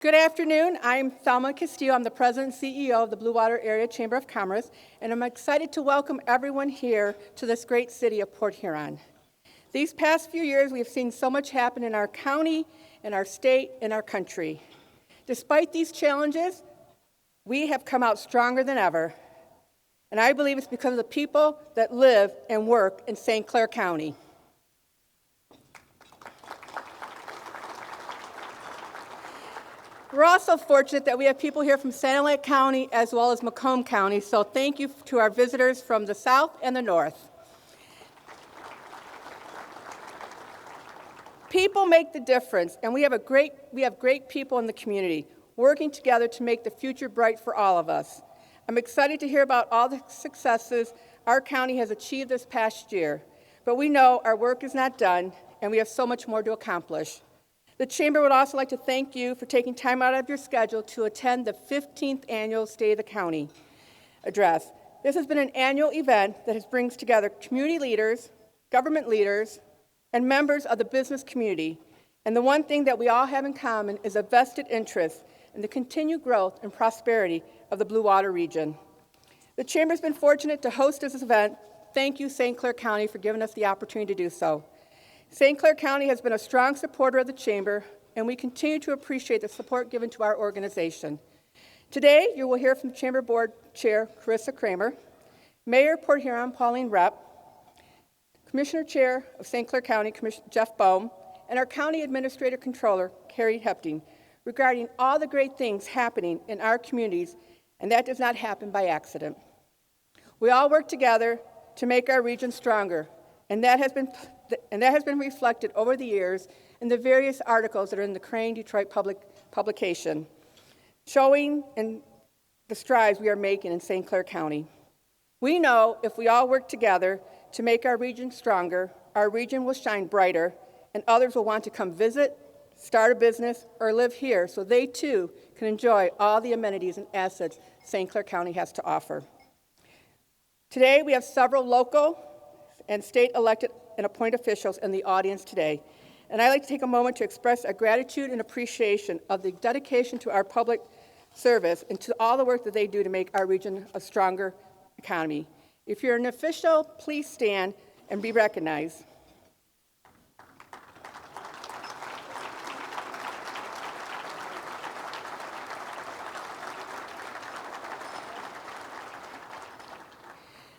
Good afternoon. I'm Thelma Castillo. I'm the President and CEO of the Blue Water Area Chamber of Commerce, and I'm excited to welcome everyone here to this great city of Port Huron. These past few years, we have seen so much happen in our county, in our state, in our country. Despite these challenges, we have come out stronger than ever, and I believe it's because of the people that live and work in St. Clair County. We're also fortunate that we have people here from Sanilac County as well as Macomb County, so thank you to our visitors from the south and the north. People make the difference, and we have great people in the community working together to make the future bright for all of us. I'm excited to hear about all the successes our county has achieved this past year, but we know our work is not done, and we have so much more to accomplish. The Chamber would also like to thank you for taking time out of your schedule to attend the 15th Annual State of the County address. This has been an annual event that brings together community leaders, government leaders, and members of the business community. And the one thing that we all have in common is a vested interest in the continued growth and prosperity of the Blue Water region. The Chamber has been fortunate to host this event. Thank you, St. Clair County, for giving us the opportunity to do so. St. Clair County has been a strong supporter of the Chamber, and we continue to appreciate the support given to our organization. Today, you will hear from Chamber Board Chair Carissa Kramer, Mayor Port Huron Pauline Repp, Commissioner Chair of St. Clair County Commissioner Jeff Bohm, and our County Administrator Controller Carrie Hepting regarding all the great things happening in our communities, and that does not happen by accident. We all work together to make our region stronger, and that has been reflected over the years in the various articles that are in the Crane Detroit publication, showing the strides we are making in St. Clair County. We know if we all work together to make our region stronger, our region will shine brighter, and others will want to come visit, start a business, or live here so they too can enjoy all the amenities and assets St. Clair County has to offer. Today, we have several local and state elected and appointed officials in the audience today. And I'd like to take a moment to express our gratitude and appreciation of the dedication to our public service and to all the work that they do to make our region a stronger economy. If you're an official, please stand and be recognized.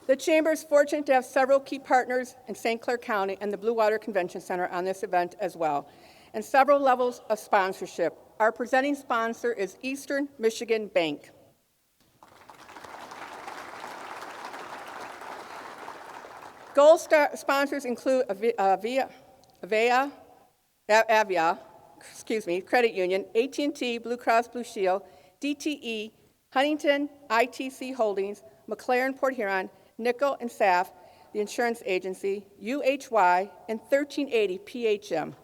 The Chamber is fortunate to have several key partners in St. Clair County and the Blue Water Convention Center on this event as well, and several levels of sponsorship. Our presenting sponsor is Eastern Michigan Bank. Gold sponsors include Avia Credit Union, AT&T, Blue Cross Blue Shield, DTE, Huntington, ITC Holdings, McLaren Port Huron, Nickel and SAF, the insurance agency, UHY, and 1380 PHM.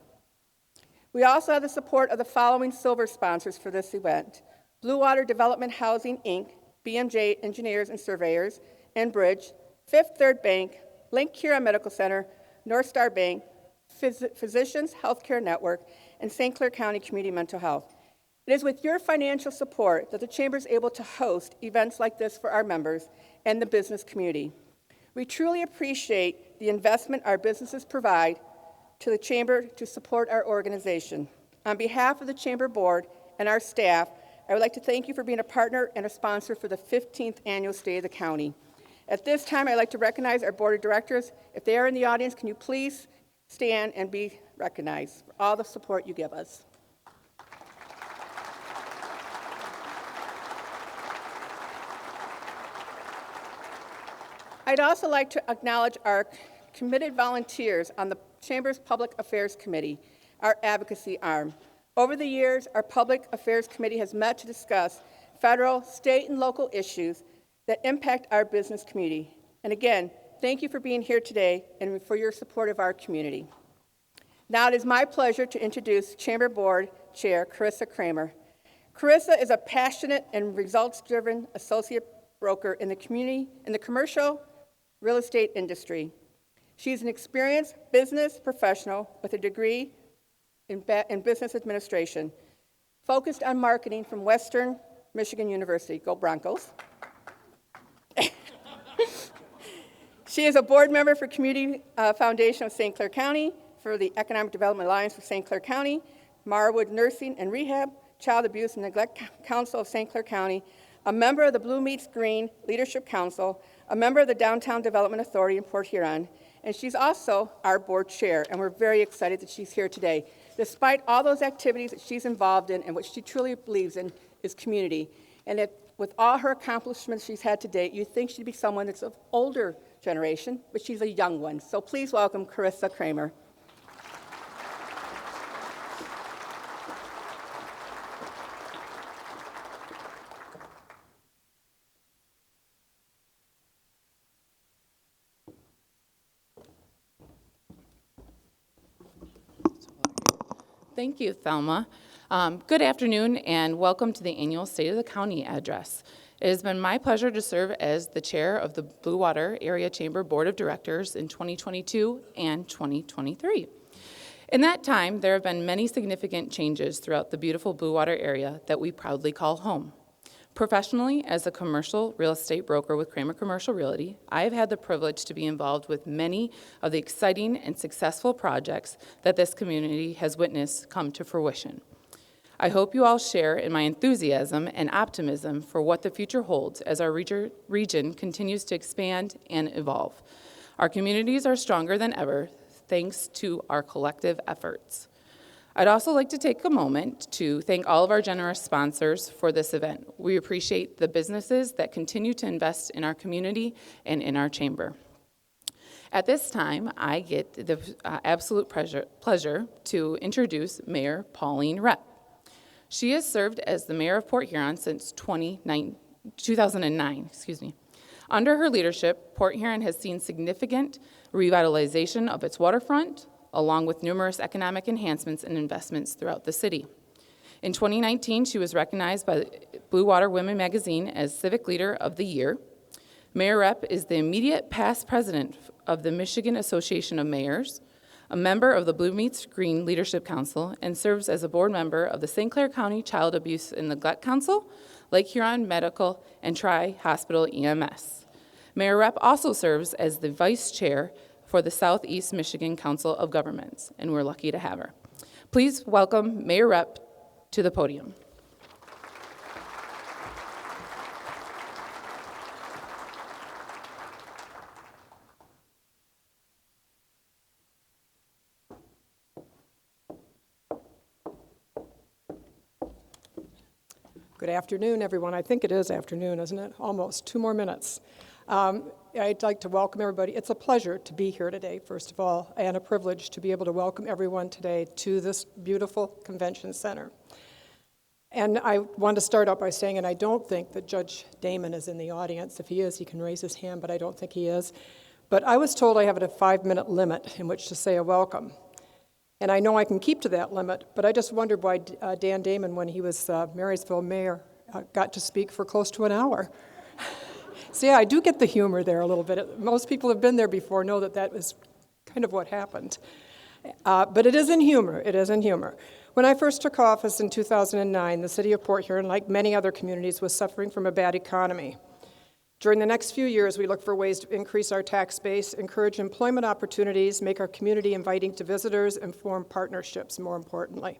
We also have the support of the following silver sponsors for this event: Blue Water Development Housing, Inc., BMJ Engineers and Surveyors, Enbridge, Fifth Third Bank, Link Huron Medical Center, North Star Bank, Physicians Healthcare Network, and St. Clair County Community Mental Health. It is with your financial support that the Chamber is able to host events like this for our members and the business community. We truly appreciate the investment our businesses provide to the Chamber to support our organization. On behalf of the Chamber Board and our staff, I would like to thank you for being a partner and a sponsor for the 15th Annual State of the County. At this time, I'd like to recognize our Board of Directors. If they are in the audience, can you please stand and be recognized for all the support you give us? I'd also like to acknowledge our committed volunteers on the Chamber's Public Affairs Committee, our advocacy arm. Over the years, our Public Affairs Committee has met to discuss federal, state, and local issues that impact our business community. And again, thank you for being here today and for your support of our community. Now it is my pleasure to introduce Chamber Board Chair Carissa Kramer. Carissa is a passionate and results-driven associate broker in the commercial real estate industry. She's an experienced business professional with a degree in business administration. focused on marketing from Western Michigan University. Go Broncos. She is a board member for Community Foundation of St. Clair County, for the Economic Development Alliance for St. Clair County, Marwood Nursing and Rehab, Child Abuse and Neglect Council of St. Clair County, a member of the Blue Meets Green Leadership Council, a member of the Downtown Development Authority in Port Huron, and she's also our board chair, and we're very excited that she's here today. Despite all those activities that she's involved in and what she truly believes in is community, and with all her accomplishments she's had to date, you'd think she'd be someone that's of older generation, but she's a young one. So please welcome Carissa Kramer. Thank you, Thelma. Good afternoon and welcome to the annual State of the County address. It has been my pleasure to serve as the chair of the Blue Water Area Chamber Board of Directors in 2022 and 2023. In that time, there have been many significant changes throughout the beautiful Blue Water area that we proudly call home. Professionally, as a commercial real estate broker with Kramer Commercial Realty, I have had the privilege to be involved with many of the exciting and successful projects that this community has witnessed come to fruition. I hope you all share in my enthusiasm and optimism for what the future holds as our region continues to expand and evolve. Our communities are stronger than ever thanks to our collective efforts. I'd also like to take a moment to thank all of our generous sponsors for this event. We appreciate the businesses that continue to invest in our community and in our chamber. At this time, I get the absolute pleasure to introduce Mayor Pauline Repp. She has served as the mayor of Port Huron since 2009. Under her leadership, Port Huron has seen significant revitalization of its waterfront, along with numerous economic enhancements and investments throughout the city. In 2019, she was recognized by Blue Water Women magazine as Civic Leader of the Year. Mayor Repp is the immediate past president of the Michigan Association of Mayors, a member of the Blue Meets Green Leadership Council, and serves as a board member of the St. Clair County Child Abuse and Neglect Council, Lake Huron Medical, and Tri-Hospital EMS. Mayor Repp also serves as the vice chair for the Southeast Michigan Council of Governments, and we're lucky to have her. Please welcome Mayor Repp to the podium. Good afternoon, everyone. I think it is afternoon, isn't it? Almost 2 more minutes. I'd like to welcome everybody. It's a pleasure to be here today, first of all, and a privilege to be able to welcome everyone today to this beautiful convention center. And I want to start out by saying, and I don't think that Judge Damon is in the audience. If he is, he can raise his hand, but I don't think he is. But I was told I have a 5-minute limit in which to say a welcome. And I know I can keep to that limit, but I just wondered why Dan Damon, when he was Marysville mayor, got to speak for close to an hour. So yeah, I do get the humor there a little bit. Most people have been there before know that that was kind of what happened. But it is in humor. It is in humor. When I first took office in 2009, the city of Port Huron, like many other communities, was suffering from a bad economy. During the next few years, we look for ways to increase our tax base, encourage employment opportunities, make our community inviting to visitors, and form partnerships, more importantly.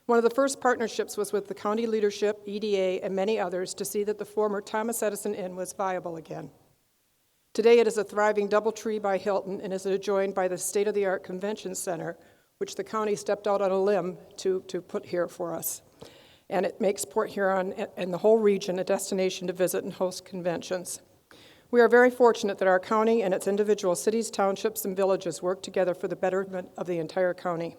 One of the first partnerships was with the county leadership, EDA, and many others to see that the former Thomas Edison Inn was viable again. Today, it is a thriving DoubleTree by Hilton and is adjoined by the state-of-the-art convention center, which the county stepped out on a limb to put here for us. And it makes Port Huron and the whole region a destination to visit and host conventions. We are very fortunate that our county and its individual cities, townships, and villages work together for the betterment of the entire county.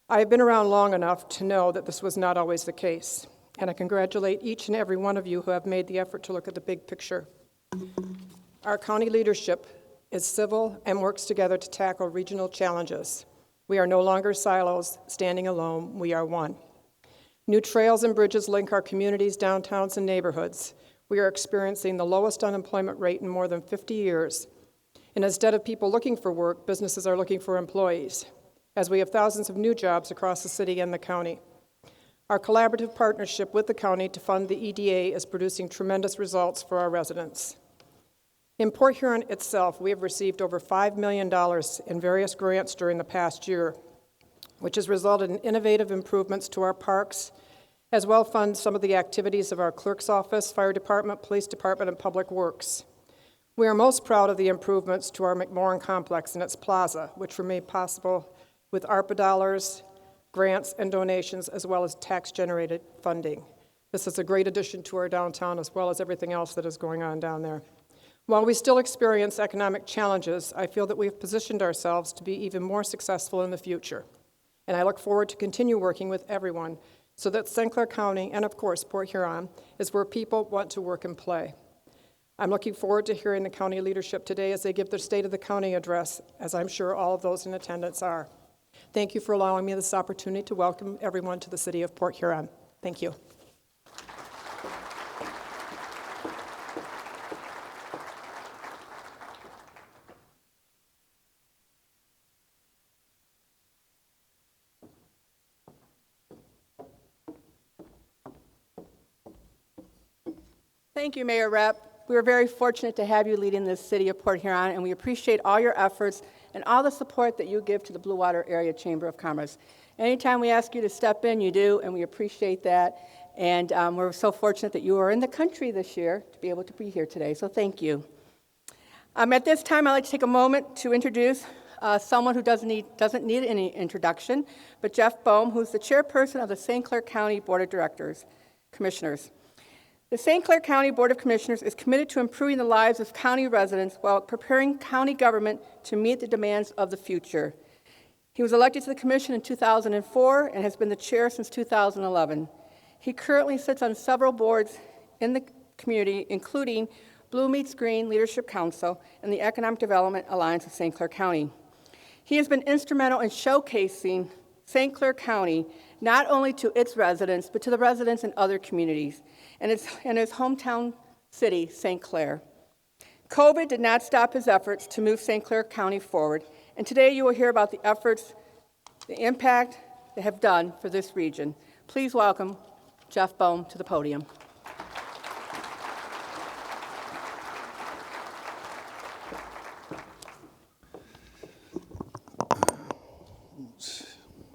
I have been around long enough to know that this was not always the case, and I congratulate each and every one of you who have made the effort to look at the big picture. Our county leadership is civil and works together to tackle regional challenges. We are no longer silos, standing alone, we are one. New trails and bridges link our communities, downtowns, and neighborhoods. We are experiencing the lowest unemployment rate in more than 50 years. And instead of people looking for work, businesses are looking for employees, as we have thousands of new jobs across the city and the county. Our collaborative partnership with the county to fund the EDA is producing tremendous results for our residents. In Port Huron itself, we have received over $5 million in various grants during the past year, which has resulted in innovative improvements to our parks, as well fund some of the activities of our clerk's office, fire department, police department, and public works. We are most proud of the improvements to our McMorran complex and its plaza, which were made possible with ARPA dollars, grants, and donations, as well as tax-generated funding. This is a great addition to our downtown, as well as everything else that is going on down there. While we still experience economic challenges, I feel that we have positioned ourselves to be even more successful in the future. And I look forward to continue working with everyone so that St. Clair County, and of course Port Huron, is where people want to work and play. I'm looking forward to hearing the county leadership today as they give their State of the County address, as I'm sure all of those in attendance are. Thank you for allowing me this opportunity to welcome everyone to the city of Port Huron. Thank you. Thank you, Mayor Rep. We are very fortunate to have you leading this city of Port Huron, and we appreciate all your efforts and all the support that you give to the Blue Water Area Chamber of Commerce. Anytime we ask you to step in, you do, and we appreciate that. And we're so fortunate that you are in the country this year to be able to be here today, so thank you. At this time, I'd like to take a moment to introduce someone who doesn't need any introduction, but Jeff Boehm, who's the chairperson of the St. Clair County Board of Commissioners. The St. Clair County Board of Commissioners is committed to improving the lives of county residents while preparing county government to meet the demands of the future. He was elected to the commission in 2004 and has been the chair since 2011. He currently sits on several boards in the community, including Blue Meets Green Leadership Council and the Economic Development Alliance of St. Clair County. He has been instrumental in showcasing St. Clair County not only to its residents, but to the residents in other communities, and his hometown city, St. Clair. COVID did not stop his efforts to move St. Clair County forward, and today you will hear about the efforts, the impact they have done for this region. Please welcome Jeff Boehm to the podium.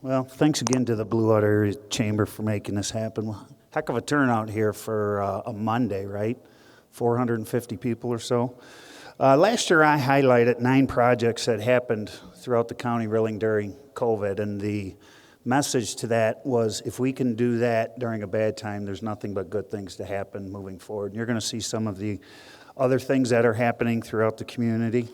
Well, thanks again to the Blue Water Area Chamber for making this happen. Heck of a turnout here for a Monday, right? 450 people or so. Last year I highlighted 9 projects that happened throughout the county really during COVID, and the message to that was if we can do that during a bad time, there's nothing but good things to happen moving forward. And you're going to see some of the other things that are happening throughout the community.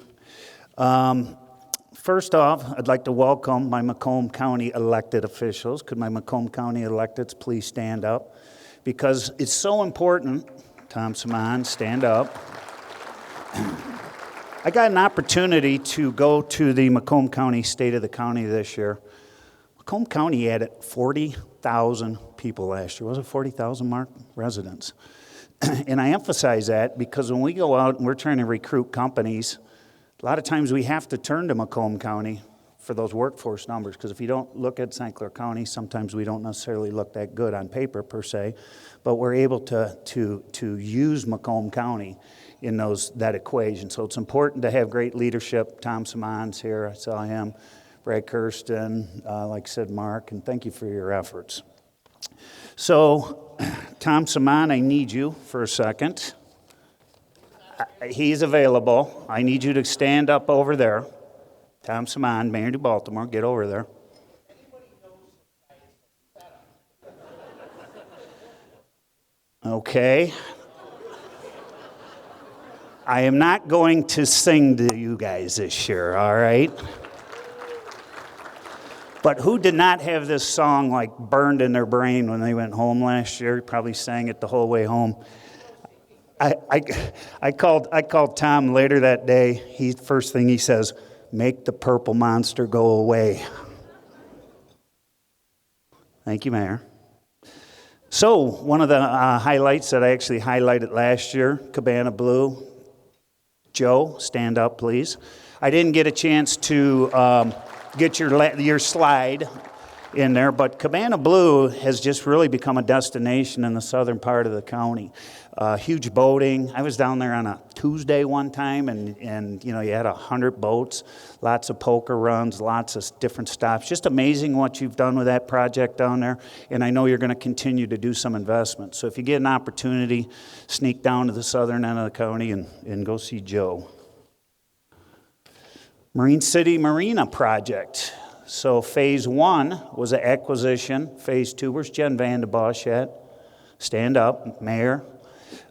First off, I'd like to welcome my Macomb County elected officials. Could my Macomb County electeds please stand up? Because it's so important. Tom Simon, stand up. I got an opportunity to go to the Macomb County State of the County this year. Macomb County added 40,000 people last year. Was it 40,000, Mark? Residents. And I emphasize that because when we go out and we're trying to recruit companies, a lot of times we have to turn to Macomb County for those workforce numbers, because if you don't look at St. Clair County, sometimes we don't necessarily look that good on paper per se, but we're able to use Macomb County in that equation. So it's important to have great leadership. Tom Simon's here, I saw him. Brad Kirsten, like I said, Mark, and thank you for your efforts. So, Tom Simon, I need you for a second. He's available. I need you to stand up over there. Tom Simon, Mayor of Baltimore, get over there. Okay. I am not going to sing to you guys this year, all right? But who did not have this song like burned in their brain when they went home last year? Probably sang it the whole way home. I called Tom later that day. First thing he says, "Make the purple monster go away." Thank you, Mayor. So one of the highlights that I actually highlighted last year, Cabana Blue. Joe, stand up, please. I didn't get a chance to get your slide. in there. But Cabana Blue has just really become a destination in the southern part of the county. Huge boating. I was down there on a Tuesday one time, and you had 100 boats, lots of poker runs, lots of different stops. Just amazing what you've done with that project down there, and I know you're going to continue to do some investment. So if you get an opportunity, sneak down to the southern end of the county and go see Joe. Marine City Marina project. So phase 1 was an acquisition. Phase 2, where's Jen Van de Bosch at? Stand up, Mayor.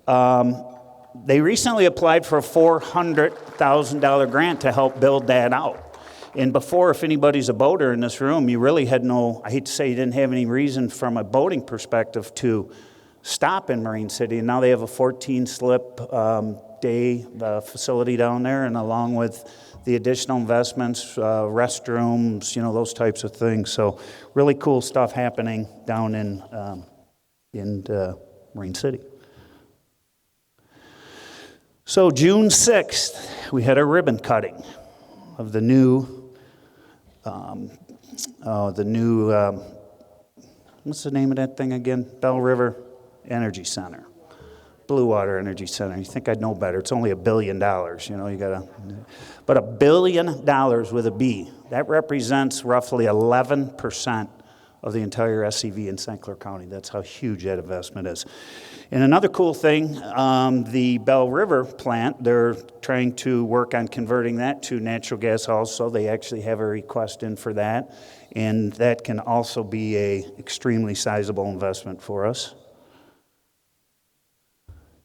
They recently applied for a $400,000 grant to help build that out. And before, if anybody's a boater in this room, you really had no, I hate to say you didn't have any reason from a boating perspective to stop in Marine City. And now they have a 14-slip day facility down there, and along with the additional investments, restrooms, those types of things. So really cool stuff happening down in Marine City. So June 6th, we had a ribbon cutting of the new, what's the name of that thing again? Bell River Energy Center. Blue Water Energy Center. You think I'd know better. It's only $1 billion, you gotta. But $1 billion with a B, that represents roughly 11% of the entire SCV in St. Clair County. That's how huge that investment is. And another cool thing, the Bell River plant, they're trying to work on converting that to natural gas also. They actually have a request in for that. And that can also be a extremely sizable investment for us.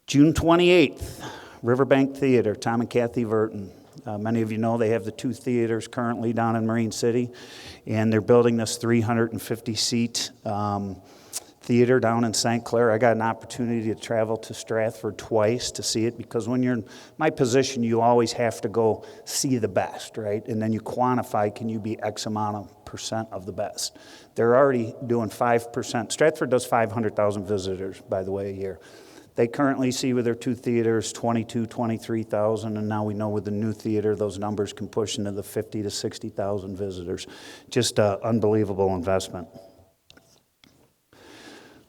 June 28th, Riverbank Theater, Tom and Kathy Verton. Many of you know they have the 2 theaters currently down in Marine City, and they're building this 350-seat theater down in St. Clair. I got an opportunity to travel to Stratford twice to see it, because when you're in my position, you always have to go see the best, right? And then you quantify, can you be X amount of percent of the best? They're already doing 5%. Stratford does 500,000 visitors, by the way, a year. They currently see with their 2 theaters 23,000, and now we know with the new theater those numbers can push into the 50,000 to 60,000 visitors. Just an unbelievable investment.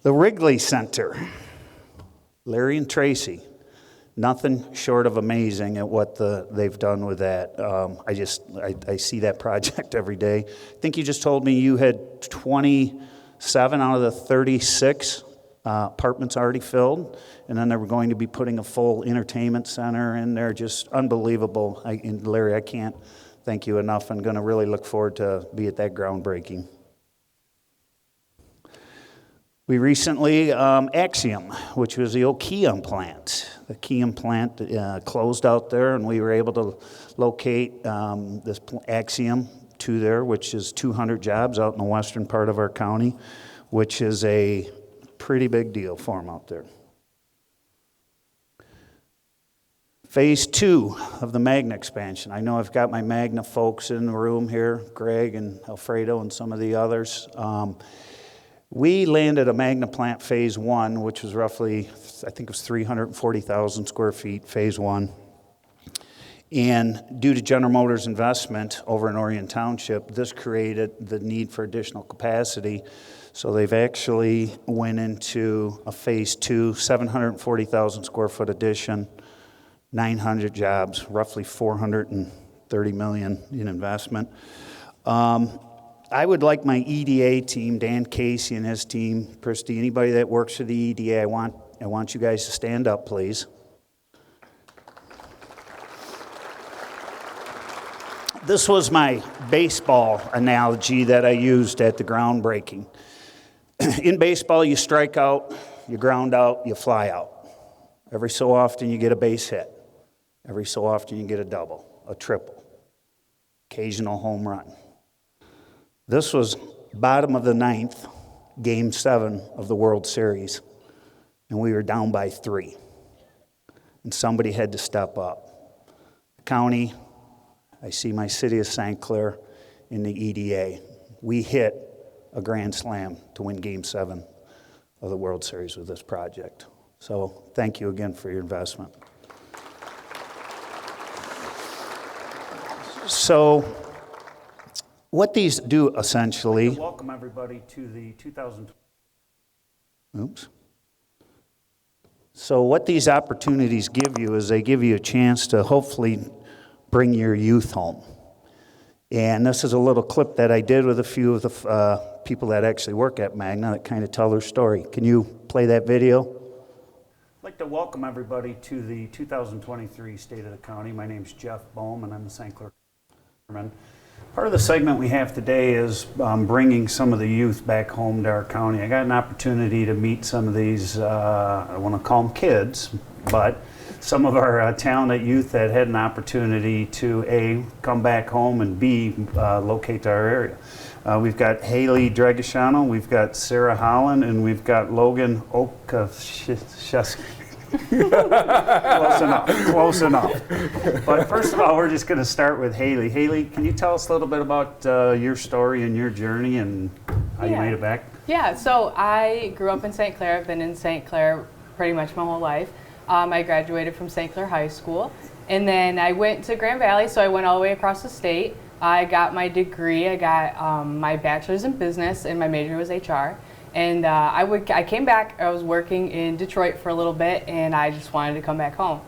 The Wrigley Center, Larry and Tracy, nothing short of amazing at what they've done with that. I see that project every day. I think you just told me you had 27 out of the 36 apartments already filled, and then they were going to be putting a full entertainment center in there. Just unbelievable. And Larry, I can't thank you enough. I'm going to really look forward to be at that groundbreaking. We recently, Axiom, which was the old Kiam plant. The Kiam plant closed out there, and we were able to locate this Axiom 2 there, which is 200 jobs out in the western part of our county, which is a pretty big deal for them out there. Phase 2 of the Magna expansion. I know I've got my Magna folks in the room here, Greg and Alfredo and some of the others. We landed a Magna plant phase 1, which was roughly, I think it was 340,000 square feet, phase 1. And due to General Motors' investment over in Orion Township, this created the need for additional capacity. So they've actually went into a phase 2, 740,000 square foot addition, 900 jobs, roughly $430 million in investment. I would like my EDA team, Dan Casey and his team, Christy, anybody that works for the EDA, I want you guys to stand up, please. This was my baseball analogy that I used at the groundbreaking. In baseball, you strike out, you ground out, you fly out. Every so often, you get a base hit. Every so often, you get a double, a triple, occasional home run. This was bottom of the 9th, Game 7 of the World Series, and we were down by 3. And somebody had to step up. The county, I see my city of St. Clair in the EDA. We hit a grand slam to win Game 7 of the World Series with this project. So thank you again for your investment. So What these do essentially. Welcome everybody to the 2000. Oops. So what these opportunities give you is they give you a chance to hopefully bring your youth home. And this is a little clip that I did with a few of the people that actually work at Magna that kind of tell their story. Can you play that video? I'd like to welcome everybody to the 2023 State of the County. My name's Jeff Bohm, and I'm the St. Clair Chairman. Part of the segment we have today is bringing some of the youth back home to our county. I got an opportunity to meet some of these, I want to call them kids, but some of our talented youth that had an opportunity to A, come back home, and B, locate to our area. We've got Haley Dragashano, we've got Sarah Holland, and we've got Logan Okashevsky. Close enough. But first of all, we're just going to start with Haley. Haley, can you tell us a little bit about your story and your journey and how you made it back? Yeah, so I grew up in St. Clair. I've been in St. Clair pretty much my whole life. I graduated from St. Clair High School, and then I went to Grand Valley, so I went all the way across the state. I got my degree. I got my bachelor's in business, and my major was HR. And I came back. I was working in Detroit for a little bit, and I just wanted to come back home.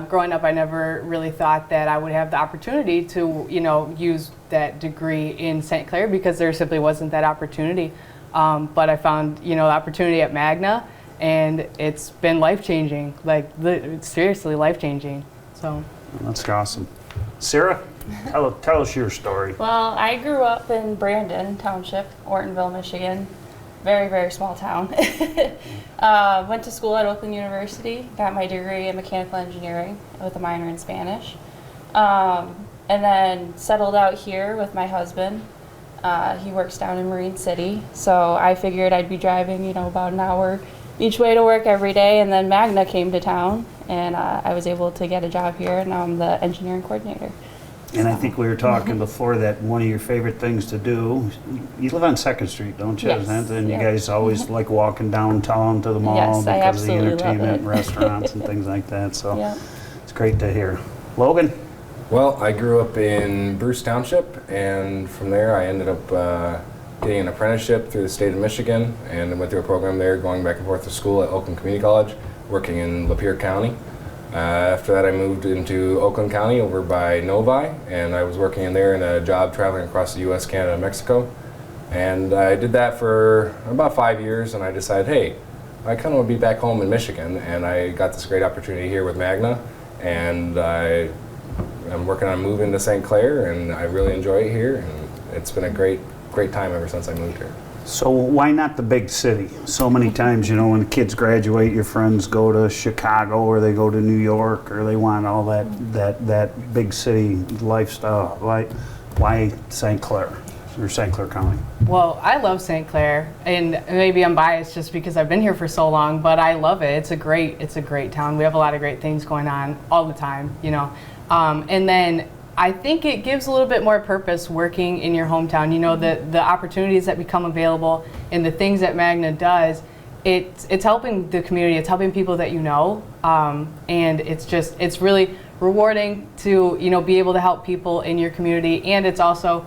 Growing up, I never really thought that I would have the opportunity to, use that degree in St. Clair because there simply wasn't that opportunity. But I found, the opportunity at Magna, and it's been life-changing. Like, it's seriously life-changing. So. That's awesome. Sarah, tell us your story. Well, I grew up in Brandon Township, Ortonville, Michigan. Very, very small town. Went to school at Oakland University, got my degree in mechanical engineering with a minor in Spanish. And then settled out here with my husband. He works down in Marine City, so I figured I'd be driving, about an hour each way to work every day. And then Magna came to town, and I was able to get a job here, and now I'm the engineering coordinator. And I think we were talking before that one of your favorite things to do, you live on 2nd Street, don't you? Yes, And you yeah. guys always like walking downtown to the mall Yes, I because of the absolutely love entertainment it. and restaurants and things like that. So Yeah. it's great to hear. Logan? Well, I grew up in Bruce Township, and from there I ended up getting an apprenticeship through the state of Michigan, and went through a program there, going back and forth to school at Oakland Community College, working in Lapeer County. After that, I moved into Oakland County over by Novi, and I was working in there in a job traveling across the U.S., Canada, and Mexico. And I did that for about 5 years, and I decided, hey, I kind of want to be back home in Michigan, and I got this great opportunity here with Magna, and I'm working on moving to St. Clair, and I really enjoy it here, and it's been a great time ever since I moved here. So why not the big city? So many times, when the kids graduate, your friends go to Chicago or they go to New York or they want all that big city lifestyle. Why St. Clair or St. Clair County? Well, I love St. Clair, and maybe I'm biased just because I've been here for so long, but I love it. It's a great town. We have a lot of great things going on all the time, And then I think it gives a little bit more purpose working in your hometown. The opportunities that become available and the things that Magna does, it's helping the community. It's helping people that and it's really rewarding to be able to help people in your community, and it's also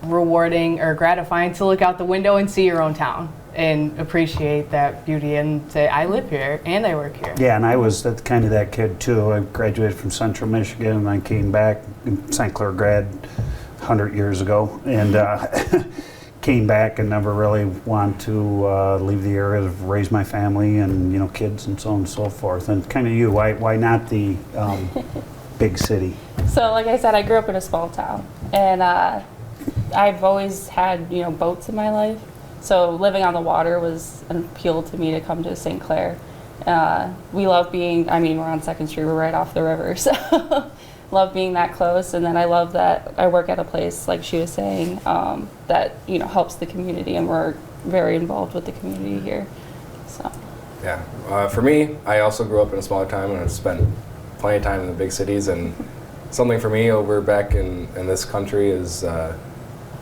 rewarding or gratifying to look out the window and see your own town and appreciate that beauty and say, I live here and I work here. Yeah, and I was kind of that kid too. I graduated from Central Michigan and I came back, St. Clair grad 100 years ago, and came back and never really want to leave the area to raise my family and kids and so on and so forth. And kind of you, why not the big city? So like I said, I grew up in a small town, and I've always had, boats in my life. So living on the water was an appeal to me to come to St. Clair. We love being, we're on 2nd Street, we're right off the river, so love being that close. And then I love that I work at a place, like she was saying, that, helps the community, and we're very involved with the community here, so. Yeah, for me, I also grew up in a smaller town, and I've spent plenty of time in the big cities, and something for me over back in this country is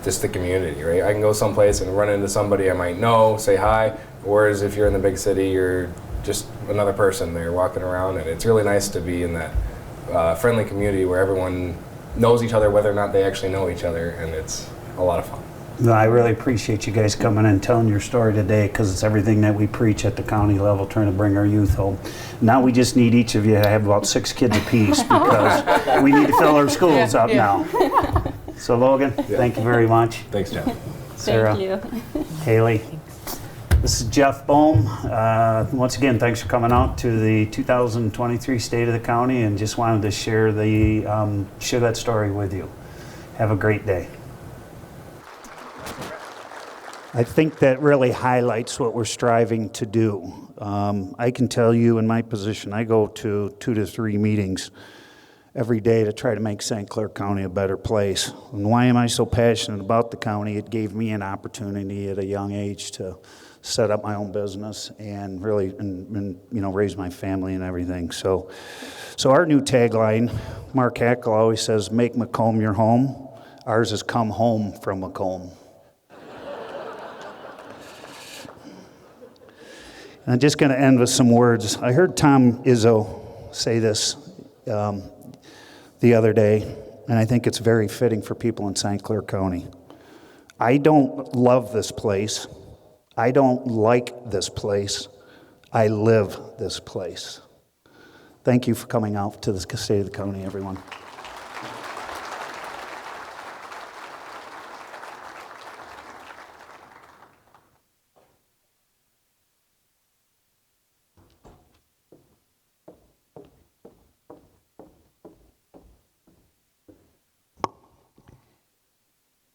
just the community, right? I can go someplace and run into somebody I might know, say hi, whereas if you're in the big city, you're just another person there walking around, and it's really nice to be in that friendly community where everyone knows each other, whether or not they actually know each other, and it's a lot of fun. No, I really appreciate you guys coming and telling your story today, because it's everything that we preach at the county level, trying to bring our youth home. Now we just need each of you to have about 6 kids apiece, because we need to fill our schools up now. So Logan, thank you very much. Thanks, Jeff. Sarah, Thank you. Haley. This is Jeff Bohm. Once again, thanks for coming out to the 2023 State of the County, and just wanted to share that story with you. Have a great day. I think that really highlights what we're striving to do. I can tell you in my position, I go to 2 to 3 meetings every day to try to make St. Clair County a better place. And why am I so passionate about the county? It gave me an opportunity at a young age to set up my own business and really raise my family and everything. So our new tagline, Mark Hackel always says, make Macomb your home. Ours is come home from Macomb. And I'm just going to end with some words. I heard Tom Izzo say this the other day, and I think it's very fitting for people in St. Clair County. I don't love this place. I don't like this place. I live this place. Thank you for coming out to the State of the County, everyone.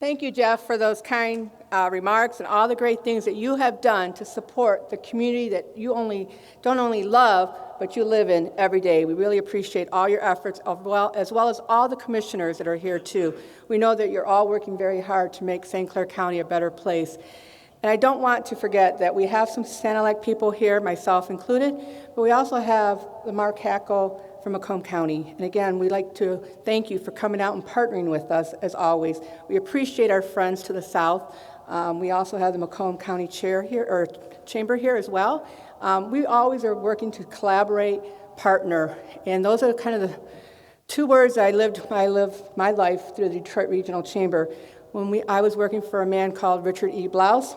Thank you, Jeff, for those kind remarks and all the great things that you have done to support the community that you don't only love, but you live in every day. We really appreciate all your efforts, as well as all the commissioners that are here, too. We know that you're all working very hard to make St. Clair County a better place. And I don't want to forget that we have some Santa-like people here, myself included, but we also have the Mark Hackel from Macomb County. And again, we'd like to thank you for coming out and partnering with us, as always. We appreciate our friends to the south. We also have the Macomb County Chamber here as well. We always are working to collaborate, partner, and those are kind of the 2 words I live my life through the Detroit Regional Chamber. When I was working for a man called Richard E. Blouse,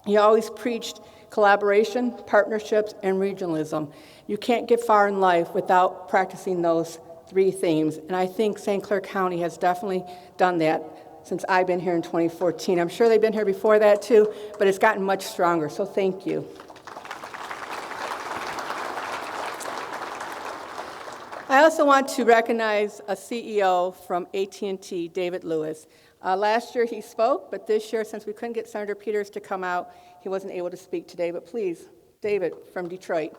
he always preached collaboration, partnerships, and regionalism. You can't get far in life without practicing those 3 themes, and I think St. Clair County has definitely done that since I've been here in 2014. I'm sure they've been here before that too, but it's gotten much stronger, so thank you. I also want to recognize a CEO from AT&T, David Lewis. Last year he spoke, but this year, since we couldn't get Senator Peters to come out, he wasn't able to speak today. But please, David from Detroit.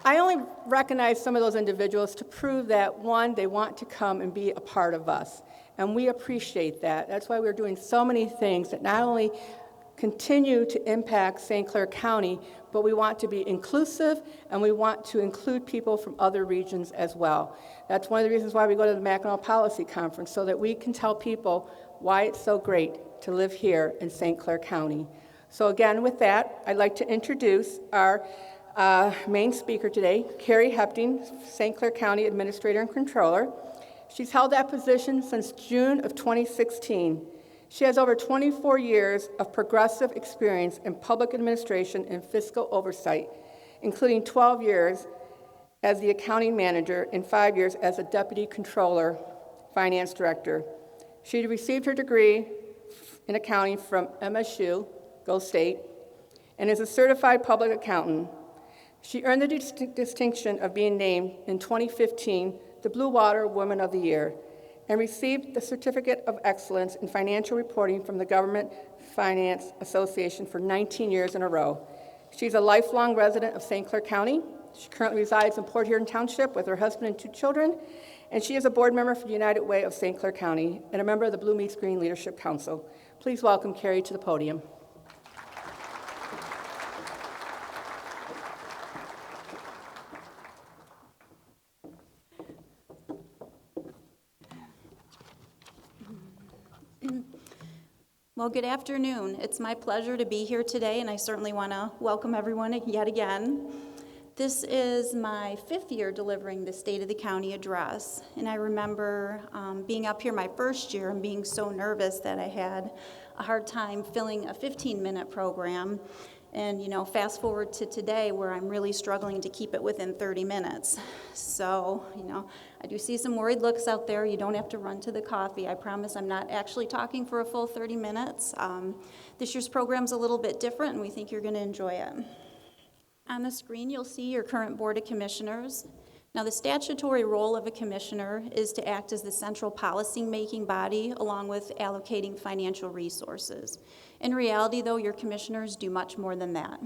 I only recognize some of those individuals to prove that, one, they want to come and be a part of us, and we appreciate that. That's why we're doing so many things that not only continue to impact St. Clair County, but we want to be inclusive, and we want to include people from other regions as well. That's one of the reasons why we go to the Mackinac Policy Conference, so that we can tell people why it's so great to live here in St. Clair County. So again, with that, I'd like to introduce our main speaker today, Carrie Hepting, St. Clair County Administrator and Controller. She's held that position since June of 2016. She has over 24 years of progressive experience in public administration and fiscal oversight, including 12 years as the accounting manager and 5 years as a deputy controller, finance director. She received her degree in accounting from MSU, Go State, and is a certified public accountant. She earned the distinction of being named in 2015 the Blue Water Woman of the Year, and received the Certificate of Excellence in Financial Reporting from the Government Finance Association for 19 years in a row. She's a lifelong resident of St. Clair County. She currently resides in Port Huron Township with her husband and 2 children, and she is a board member for the United Way of St. Clair County and a member of the Blue Meets Green Leadership Council. Please welcome Carrie to the podium. Well, good afternoon. It's my pleasure to be here today, and I certainly want to welcome everyone yet again. This is my 5th year delivering the State of the County address, and I remember being up here my first year and being so nervous that I had a hard time filling a 15-minute program. And, fast forward to today where I'm really struggling to keep it within 30 minutes. So, I do see some worried looks out there. You don't have to run to the coffee. I promise I'm not actually talking for a full 30 minutes. This year's program's a little bit different, and we think you're going to enjoy it. On the screen, you'll see your current Board of Commissioners. Now, the statutory role of a commissioner is to act as the central policy-making body along with allocating financial resources. In reality, though, your commissioners do much more than that.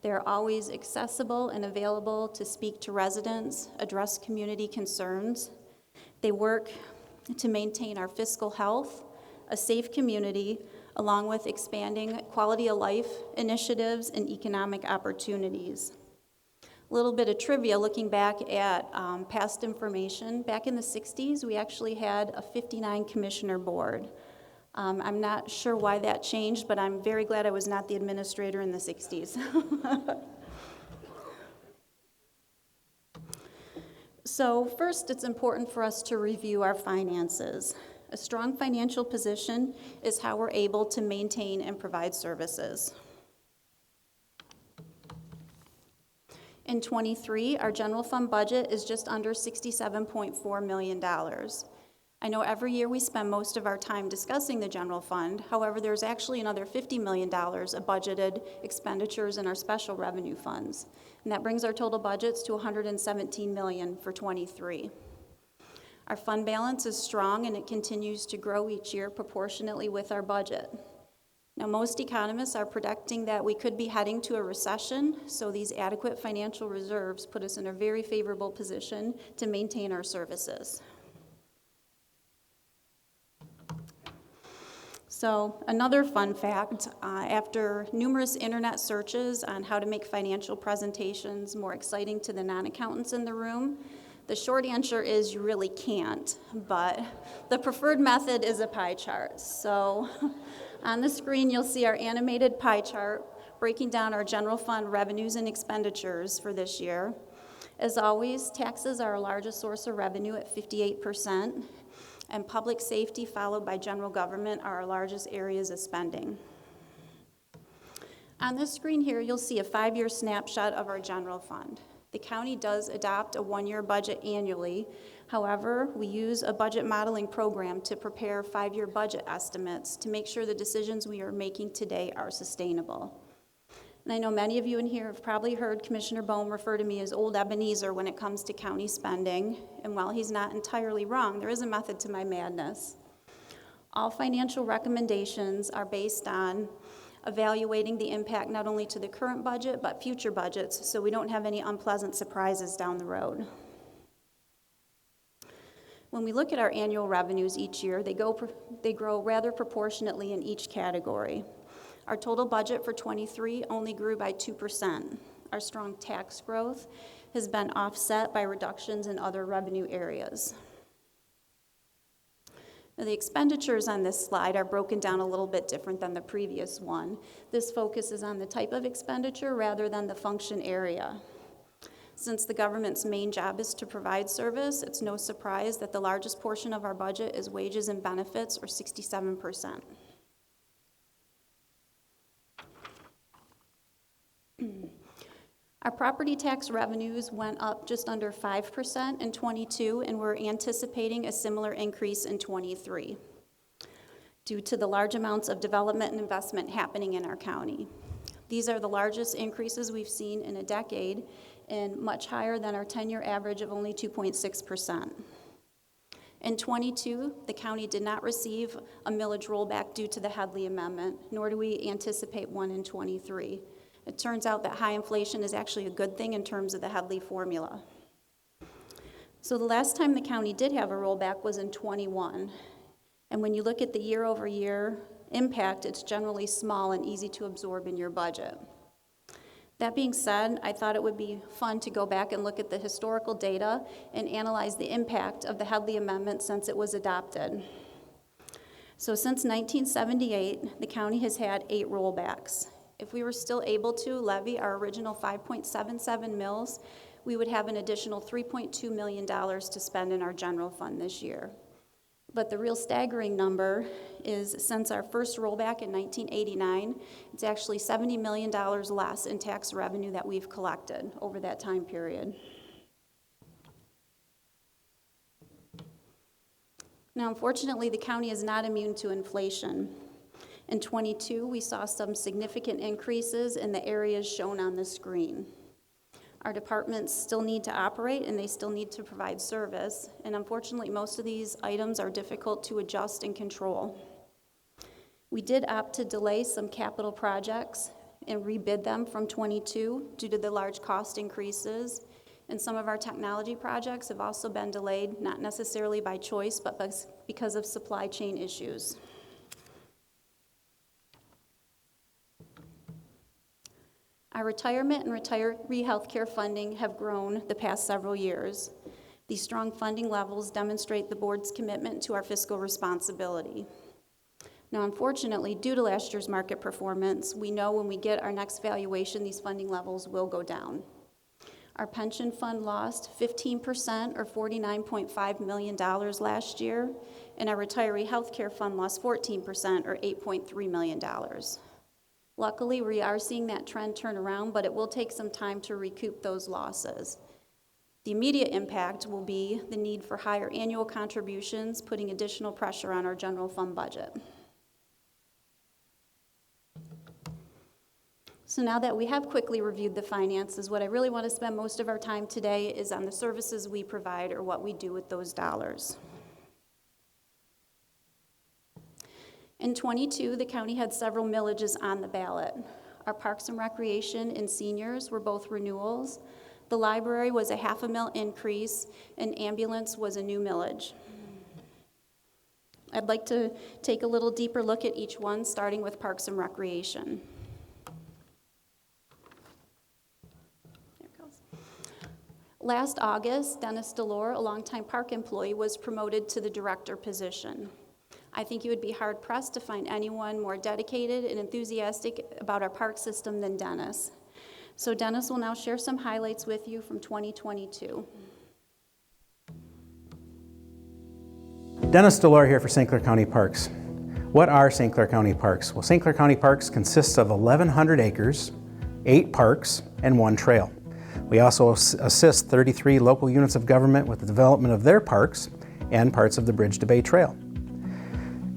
They're always accessible and available to speak to residents, address community concerns. They work to maintain our fiscal health, a safe community, along with expanding quality of life initiatives and economic opportunities. A little bit of trivia looking back at past information. Back in the 60s, we actually had a 59 commissioner board. I'm not sure why that changed, but I'm very glad I was not the administrator in the 60s. So first, it's important for us to review our finances. A strong financial position is how we're able to maintain and provide services. In '23, our general fund budget is just under $67.4 million. I know every year we spend most of our time discussing the general fund. However, there's actually another $50 million of budgeted expenditures in our special revenue funds. And that brings our total budgets to $117 million for '23. Our fund balance is strong and it continues to grow each year proportionately with our budget. Now, most economists are predicting that we could be heading to a recession, so these adequate financial reserves put us in a very favorable position to maintain our services. So, another fun fact, after numerous internet searches on how to make financial presentations more exciting to the non-accountants in the room, the short answer is you really can't, but the preferred method is a pie chart. So, on the screen, you'll see our animated pie chart breaking down our general fund revenues and expenditures for this year. As always, taxes are our largest source of revenue at 58%, and public safety followed by general government are our largest areas of spending. On this screen here, you'll see a 5-year snapshot of our general fund. The county does adopt a 1-year budget annually. However, we use a budget modeling program to prepare 5-year budget estimates to make sure the decisions we are making today are sustainable. And I know many of you in here have probably heard Commissioner Bohm refer to me as Old Ebenezer when it comes to county spending. And while he's not entirely wrong, there is a method to my madness. All financial recommendations are based on evaluating the impact not only to the current budget, but future budgets, so we don't have any unpleasant surprises down the road. When we look at our annual revenues each year, they grow rather proportionately in each category. Our total budget for '23 only grew by 2%. Our strong tax growth has been offset by reductions in other revenue areas. Now, the expenditures on this slide are broken down a little bit different than the previous one. This focuses on the type of expenditure rather than the function area. Since the government's main job is to provide service, it's no surprise that the largest portion of our budget is wages and benefits, or 67%. Our property tax revenues went up just under 5% in '22, and we're anticipating a similar increase in '23 due to the large amounts of development and investment happening in our county. These are the largest increases we've seen in a decade and much higher than our 10-year average of only 2.6%. In '22, the county did not receive a millage rollback due to the Headley Amendment, nor do we anticipate one in '23. It turns out that high inflation is actually a good thing in terms of the Headley formula. So the last time the county did have a rollback was in '21. And when you look at the year-over-year impact, it's generally small and easy to absorb in your budget. That being said, I thought it would be fun to go back and look at the historical data and analyze the impact of the Headley Amendment since it was adopted. So since 1978, the county has had 8 rollbacks. If we were still able to levy our original 5.77 mills, we would have an additional $3.2 million to spend in our general fund this year. But the real staggering number is since our first rollback in 1989, it's actually $70 million less in tax revenue that we've collected over that time period. Now, unfortunately, the county is not immune to inflation. In '22, we saw some significant increases in the areas shown on the screen. Our departments still need to operate and they still need to provide service, and unfortunately, most of these items are difficult to adjust and control. We did opt to delay some capital projects and rebid them from '22 due to the large cost increases, and some of our technology projects have also been delayed, not necessarily by choice, but because of supply chain issues. Our retirement and retiree health care funding have grown the past several years. These strong funding levels demonstrate the board's commitment to our fiscal responsibility. Now, unfortunately, due to last year's market performance, we know when we get our next valuation, these funding levels will go down. Our pension fund lost 15% or $49.5 million last year, and our retiree health care fund lost 14% or $8.3 million. Luckily, we are seeing that trend turn around, but it will take some time to recoup those losses. The immediate impact will be the need for higher annual contributions, putting additional pressure on our general fund budget. So now that we have quickly reviewed the finances, what I really want to spend most of our time today is on the services we provide or what we do with those dollars. In '22, the county had several millages on the ballot. Our Parks and Recreation and seniors were both renewals. The library was a half a mill increase, and ambulance was a new millage. I'd like to take a little deeper look at each one, starting with Parks and Recreation. There it goes. Last August, Dennis Delore, a longtime park employee, was promoted to the director position. I think you would be hard-pressed to find anyone more dedicated and enthusiastic about our park system than Dennis. So Dennis will now share some highlights with you from 2022. Dennis Delore here for St. Clair County Parks. What are St. Clair County Parks? Well, St. Clair County Parks consists of 1,100 acres, 8 parks, and 1 trail. We also assist 33 local units of government with the development of their parks and parts of the Bridge to Bay Trail.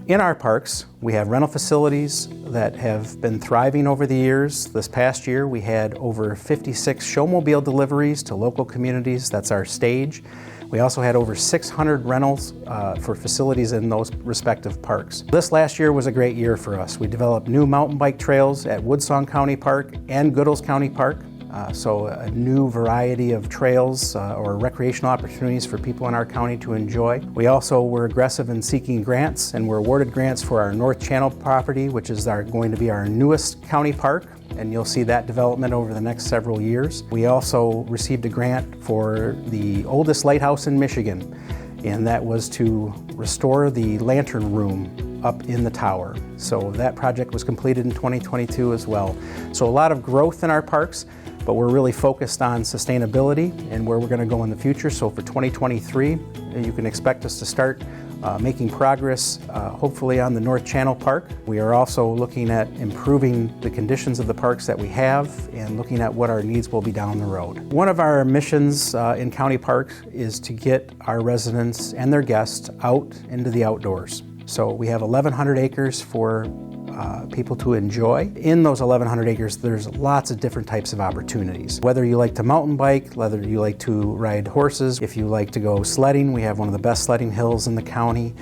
In our parks, we have rental facilities that have been thriving over the years. This past year, we had over 56 showmobile deliveries to local communities. That's our stage. We also had over 600 rentals for facilities in those respective parks. This last year was a great year for us. We developed new mountain bike trails at Woodsong County Park and Goodles County Park. So a new variety of trails or recreational opportunities for people in our county to enjoy. We also were aggressive in seeking grants and were awarded grants for our North Channel property, which is going to be our newest county park, and you'll see that development over the next several years. We also received a grant for the oldest lighthouse in Michigan, and that was to restore the lantern room up in the tower. So that project was completed in 2022 as well. So a lot of growth in our parks, but we're really focused on sustainability and where we're going to go in the future. So for 2023, you can expect us to start making progress, hopefully on the North Channel Park. We are also looking at improving the conditions of the parks that we have and looking at what our needs will be down the road. One of our missions in county parks is to get our residents and their guests out into the outdoors. So we have 1,100 acres for people to enjoy. In those 1,100 acres, there's lots of different types of opportunities. Whether you like to mountain bike, whether you like to ride horses, if you like to go sledding, we have one of the best sledding hills in the county,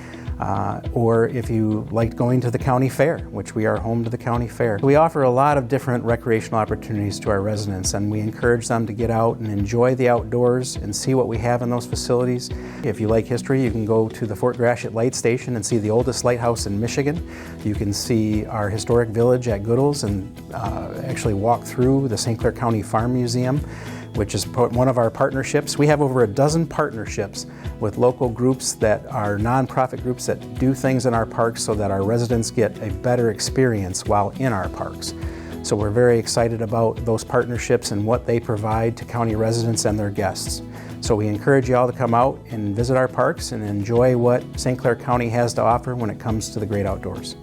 or if you like going to the county fair, which we are home to the county fair. We offer a lot of different recreational opportunities to our residents, and we encourage them to get out and enjoy the outdoors and see what we have in those facilities. If you like history, you can go to the Fort Gratiot Light Station and see the oldest lighthouse in Michigan. You can see our historic village at Goodles and actually walk through the St. Clair County Farm Museum, which is one of our partnerships. We have over a dozen partnerships with local groups that are nonprofit groups that do things in our parks so that our residents get a better experience while in our parks. So we're very excited about those partnerships and what they provide to county residents and their guests. So we encourage you all to come out and visit our parks and enjoy what St. Clair County has to offer when it comes to the great outdoors.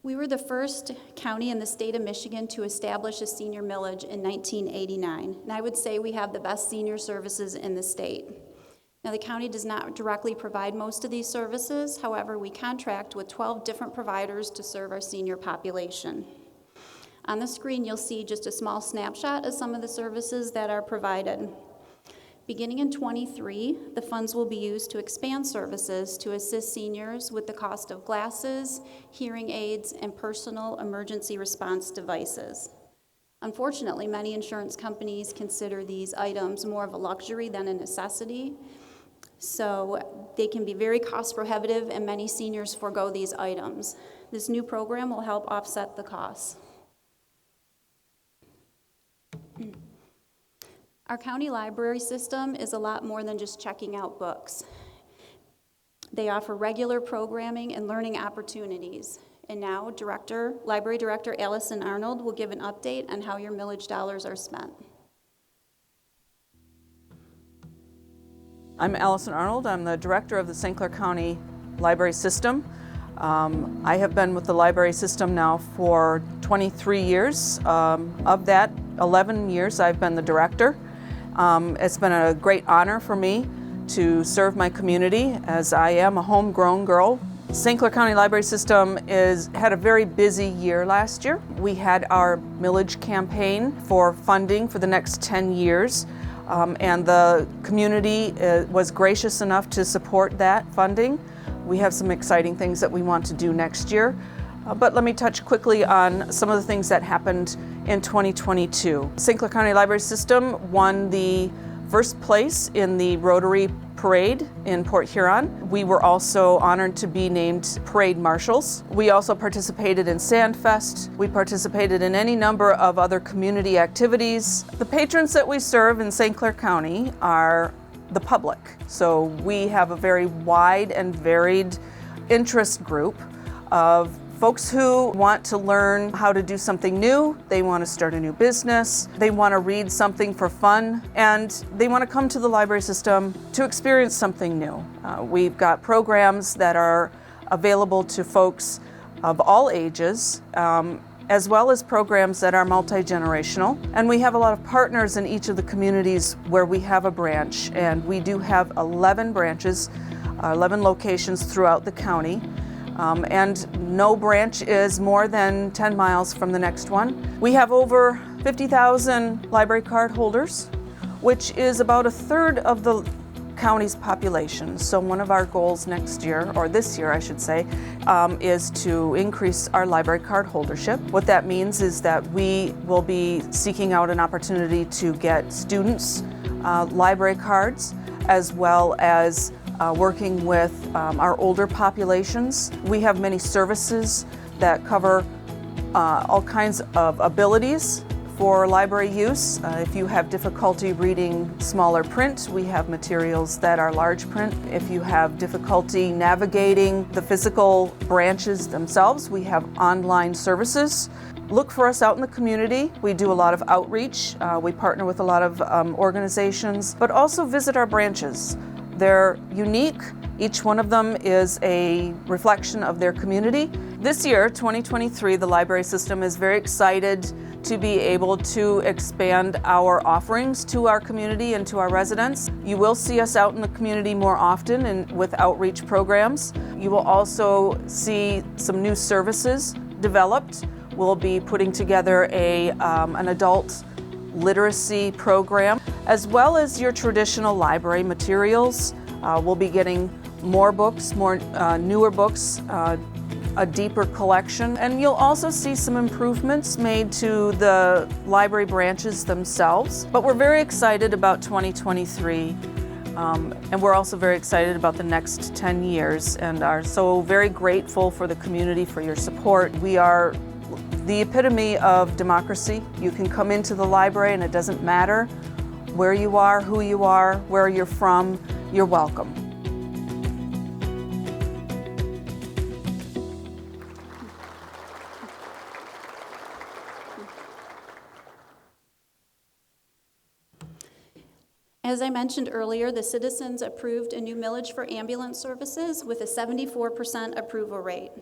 We were the first county in the state of Michigan to establish a senior millage in 1989, and I would say we have the best senior services in the state. Now, the county does not directly provide most of these services. However, we contract with 12 different providers to serve our senior population. On the screen, you'll see just a small snapshot of some of the services that are provided. Beginning in '23, the funds will be used to expand services to assist seniors with the cost of glasses, hearing aids, and personal emergency response devices. Unfortunately, many insurance companies consider these items more of a luxury than a necessity, so they can be very cost prohibitive, and many seniors forego these items. This new program will help offset the costs. Our county library system is a lot more than just checking out books. They offer regular programming and learning opportunities. And now, Library Director Allison Arnold will give an update on how your millage dollars are spent. I'm Allison Arnold. I'm the director of the St. Clair County Library System. I have been with the library system now for 23 years. Of that, 11 years I've been the director. It's been a great honor for me to serve my community, as I am a homegrown girl. St. Clair County Library System had a very busy year last year. We had our millage campaign for funding for the next 10 years, and the community was gracious enough to support that funding. We have some exciting things that we want to do next year. But let me touch quickly on some of the things that happened in 2022. St. Clair County Library System won the first place in the Rotary Parade in Port Huron. We were also honored to be named Parade Marshals. We also participated in Sandfest. We participated in any number of other community activities. The patrons that we serve in St. Clair County are the public. So we have a very wide and varied interest group of folks who want to learn how to do something new, they want to start a new business, they want to read something for fun, and they want to come to the library system to experience something new. We've got programs that are available to folks of all ages, as well as programs that are multi-generational. And we have a lot of partners in each of the communities where we have a branch, and we do have 11 branches, 11 locations throughout the county. And no branch is more than 10 miles from the next one. We have over 50,000 library card holders, which is about a third of the county's population. So one of our goals next year, or this year I should say, is to increase our library card holdership. What that means is that we will be seeking out an opportunity to get students library cards, as well as working with our older populations. We have many services that cover all kinds of abilities for library use. If you have difficulty reading smaller print, we have materials that are large print. If you have difficulty navigating the physical branches themselves, we have online services. Look for us out in the community. We do a lot of outreach. We partner with a lot of organizations, but also visit our branches. They're unique. Each one of them is a reflection of their community. This year, 2023, the library system is very excited to be able to expand our offerings to our community and to our residents. You will see us out in the community more often and with outreach programs. You will also see some new services developed. We'll be putting together an adult literacy program, as well as your traditional library materials. We'll be getting more books, more newer books, a deeper collection, and you'll also see some improvements made to the library branches themselves. But we're very excited about 2023, and we're also very excited about the next 10 years and are so very grateful for the community for your support. We are the epitome of democracy. You can come into the library and it doesn't matter where you are, who you are, where you're from, you're welcome. As I mentioned earlier, the citizens approved a new millage for ambulance services with a 74% approval rate.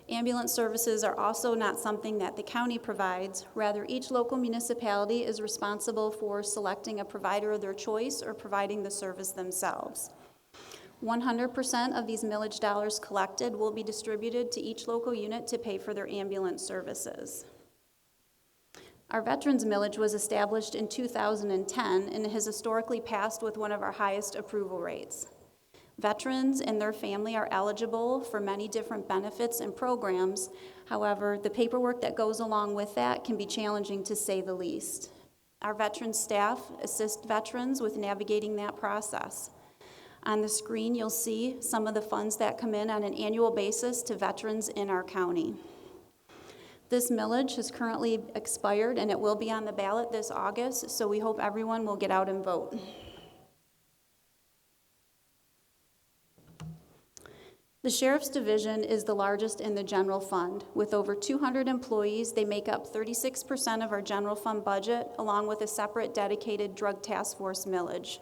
Ambulance services are also not something that the county provides. Rather, each local municipality is responsible for selecting a provider of their choice or providing the service themselves. 100% of these millage dollars collected will be distributed to each local unit to pay for their ambulance services. Our Veterans Millage was established in 2010 and has historically passed with one of our highest approval rates. Veterans and their family are eligible for many different benefits and programs. However, the paperwork that goes along with that can be challenging to say the least. Our veterans staff assist veterans with navigating that process. On the screen, you'll see some of the funds that come in on an annual basis to veterans in our county. This millage has currently expired and it will be on the ballot this August, so we hope everyone will get out and vote. The Sheriff's Division is the largest in the general fund. With over 200 employees, they make up 36% of our general fund budget, along with a separate dedicated drug task force millage.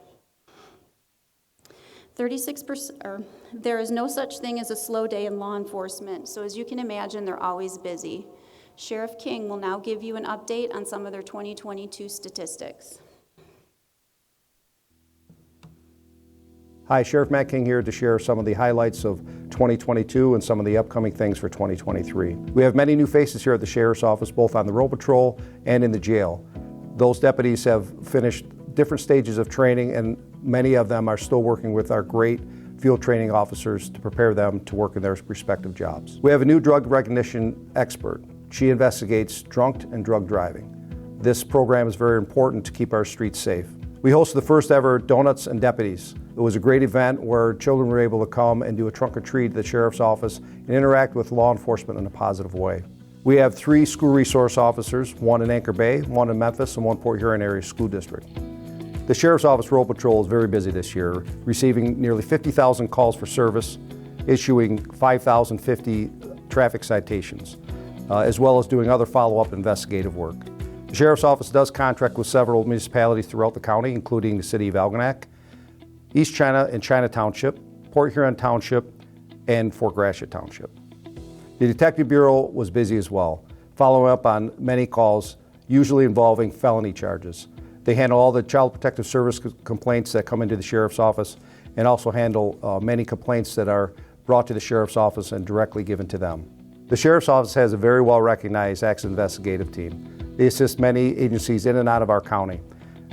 36%, there is no such thing as a slow day in law enforcement, so as you can imagine, they're always busy. Sheriff King will now give you an update on some of their 2022 statistics. Hi, Sheriff Matt King here to share some of the highlights of 2022 and some of the upcoming things for 2023. We have many new faces here at the Sheriff's Office, both on the road patrol and in the jail. Those deputies have finished different stages of training, and many of them are still working with our great field training officers to prepare them to work in their respective jobs. We have a new drug recognition expert. She investigates drunk and drug driving. This program is very important to keep our streets safe. We hosted the first ever Donuts and Deputies. It was a great event where children were able to come and do a trunk or treat at the Sheriff's Office and interact with law enforcement in a positive way. We have 3 school resource officers, one in Anchor Bay, one in Memphis, and one Port Huron Area School District. The Sheriff's Office Road Patrol is very busy this year, receiving nearly 50,000 calls for service, issuing 5,050 traffic citations, as well as doing other follow-up investigative work. The Sheriff's Office does contract with several municipalities throughout the county, including the City of Algonac, East China and China Township, Port Huron Township, and Fort Gratiot Township. The Detective Bureau was busy as well, following up on many calls, usually involving felony charges. They handle all the Child Protective Service complaints that come into the Sheriff's Office, and also handle many complaints that are brought to the Sheriff's Office and directly given to them. The Sheriff's Office has a very well-recognized accident investigative team. They assist many agencies in and out of our county.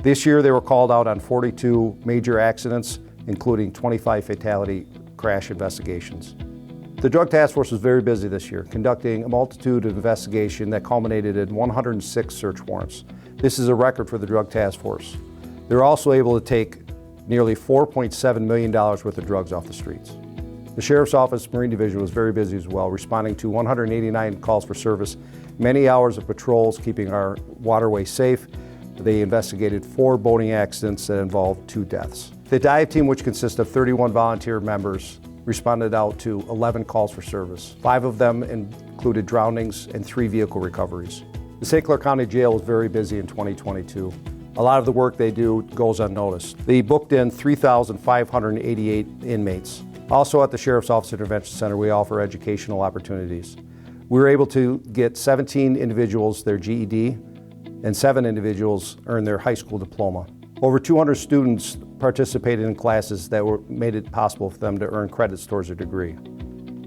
This year they were called out on 42 major accidents, including 25 fatality crash investigations. The Drug Task Force was very busy this year, conducting a multitude of investigations that culminated in 106 search warrants. This is a record for the Drug Task Force. They were also able to take nearly $4.7 million worth of drugs off the streets. The Sheriff's Office Marine Division was very busy as well, responding to 189 calls for service, many hours of patrols keeping our waterways safe. They investigated 4 boating accidents that involved 2 deaths. The dive team, which consists of 31 volunteer members, responded out to 11 calls for service. 5 of them included drownings and 3 vehicle recoveries. The St. Clair County Jail was very busy in 2022. A lot of the work they do goes unnoticed. They booked in 3,588 inmates. Also at the Sheriff's Office Intervention Center, we offer educational opportunities. We were able to get 17 individuals their GED, and 7 individuals earned their high school diploma. Over 200 students participated in classes that made it possible for them to earn credits towards their degree.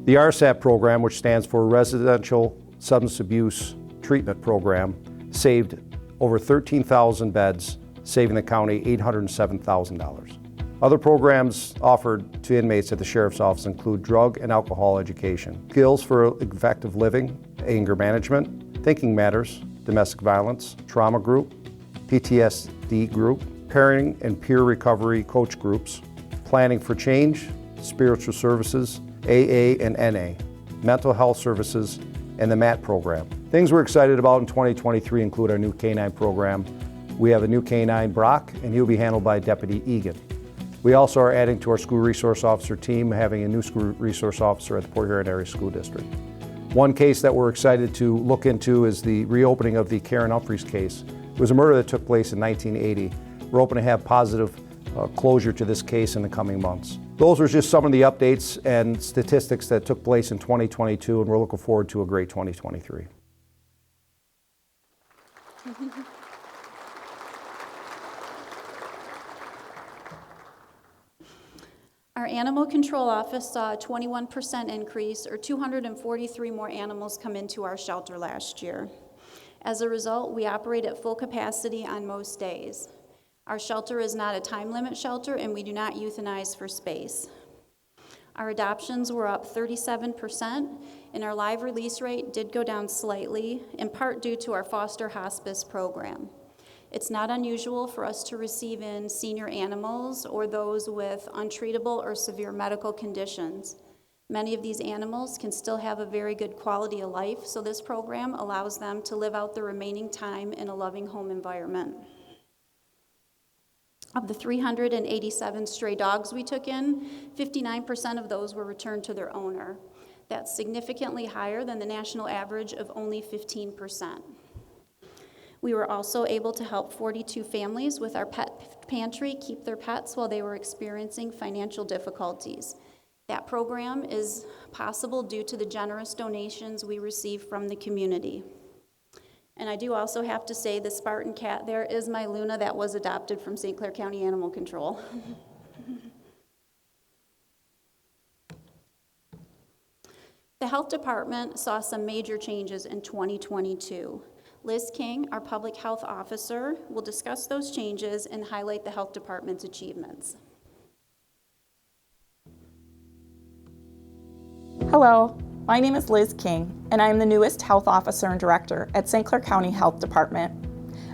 The RSAP program, which stands for Residential Substance Abuse Treatment Program, saved over 13,000 beds, saving the county $807,000. Other programs offered to inmates at the Sheriff's Office include drug and alcohol education, skills for effective living, anger management, thinking matters, domestic violence, trauma group, PTSD group, parenting and peer recovery coach groups, planning for change, spiritual services, AA and NA, mental health services, and the MAT program. Things we're excited about in 2023 include our new K-9 program, We have a new canine, Brock, and he'll be handled by Deputy Egan. We also are adding to our school resource officer team, having a new school resource officer at the Port Huron Area School District. One case that we're excited to look into is the reopening of the Karen Humphreys case. It was a murder that took place in 1980. We're hoping to have positive closure to this case in the coming months. Those are just some of the updates and statistics that took place in 2022, and we're looking forward to a great 2023. Our Animal Control Office saw a 21% increase, or 243 more animals come into our shelter last year. As a result, we operate at full capacity on most days. Our shelter is not a time limit shelter, and we do not euthanize for space. Our adoptions were up 37%, and our live release rate did go down slightly, in part due to our foster hospice program. It's not unusual for us to receive in senior animals or those with untreatable or severe medical conditions. Many of these animals can still have a very good quality of life, so this program allows them to live out the remaining time in a loving home environment. Of the 387 stray dogs we took in, 59% of those were returned to their owner. That's significantly higher than the national average of only 15%. We were also able to help 42 families with our pet pantry keep their pets while they were experiencing financial difficulties. That program is possible due to the generous donations we receive from the community. And I do also have to say the Spartan cat there is my Luna that was adopted from St. Clair County Animal Control. The health department saw some major changes in 2022. Liz King, our public health officer, will discuss those changes and highlight the health department's achievements. Hello, my name is Liz King, and I am the newest health officer and director at St. Clair County Health Department.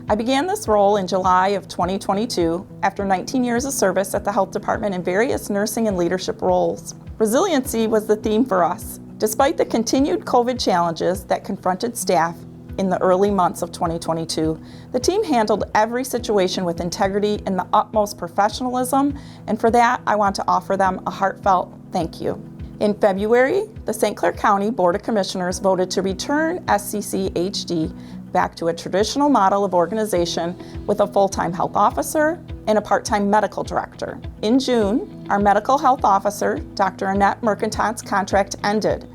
I began this role in July of 2022 after 19 years of service at the health department in various nursing and leadership roles. Resiliency was the theme for us. Despite the continued COVID challenges that confronted staff in the early months of 2022, the team handled every situation with integrity and the utmost professionalism, and for that, I want to offer them a heartfelt thank you. In February, the St. Clair County Board of Commissioners voted to return SCCHD back to a traditional model of organization with a full-time health officer and a part-time medical director. In June, our medical health officer, Dr. Annette Mercantant's contract ended.